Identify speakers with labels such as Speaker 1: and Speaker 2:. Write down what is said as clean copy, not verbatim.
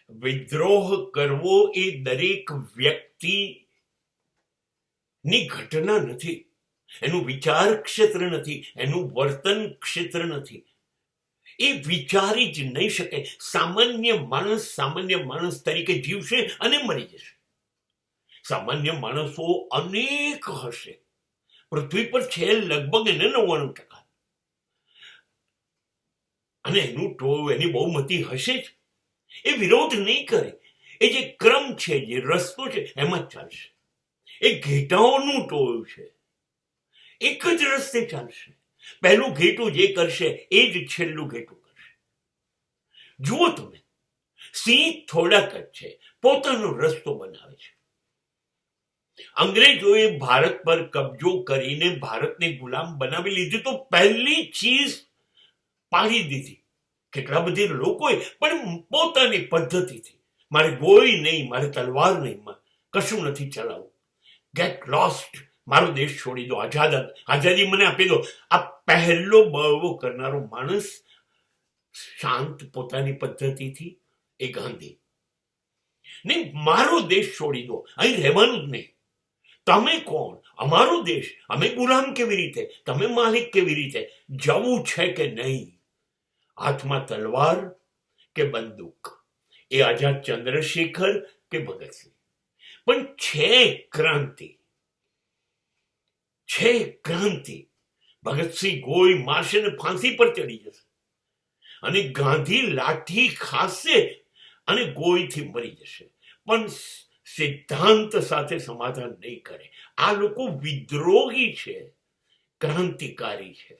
Speaker 1: વિદ્રોહ કરવો એ દરેક વ્યક્તિની ઘટના નથી, એનું વિચાર ક્ષેત્ર નથી, એનું વર્તન ક્ષેત્ર નથી. એ વિચારી જ નહીં શકે. સામાન્ય માણસ તરીકે જીવશે અને મરી જશે. સામાન્ય માણસો અનેક હશે, પૃથ્વી પર છે લગભગ એને 99%, અને એની બહુમતી હશે જ. એ વિરોધ નહીં કરે, એ જે ક્રમ છે, જે રસ્તો છે, એમાં જ ચાલશે. એ ઘેટાઓનું ટોળું છે, એક જ રસ્તે ચાલશે. પહેલું ઘેટું જે કરશે એ જ છેલ્લું ઘેટું કરશે. જુઓ તમે, સિંહ થોડાક જ છે, પોતાનો રસ્તો બનાવે છે. અંગ્રેજોએ ભારત પર કબજો કરીને ભારતને ગુલામ બનાવી લીધું તો પહેલી ચીજ પાડી દીધી. કેટલા બધી લોકોએ પણ પોતાની પદ્ધતિથી, મારે ગોળી નહીં, મારે તલવાર નહીં, કશું નથી ચલાવવું, ગેટ લોસ્ટ, મારો દેશ છોડી દો, આઝાદી મને આપી દો. આ પહેલો બળવો કરનારો માણસ શાંત પોતાની પદ્ધતિથી એ ગાંધી. નહીં, મારો દેશ છોડી દો, અહીં રહેવાનું જ નહીં. તમે કોણ? અમારો દેશ, અમે ગુલામ કેવી રીતે, તમે માલિક કેવી રીતે? જવું છે કે નહીં? હાથમાં તલવાર કે બંદૂક? એ આઝાદ ચંદ્રશેખર કે ભગતસિંહ? પણ છે ક્રાંતિ, છે ક્રાંતિ. ભગતસિંહ ગોળી મારશે ને ફાંસી પર ચડી જશે, અને ગાંધી લાઠી ખાશે અને ગોળીથી મરી જશે, પણ સિદ્ધાંત સાથે સમાધાન નહીં કરે. આ લોકો વિદ્રોહી છે, ક્રાંતિકારી છે.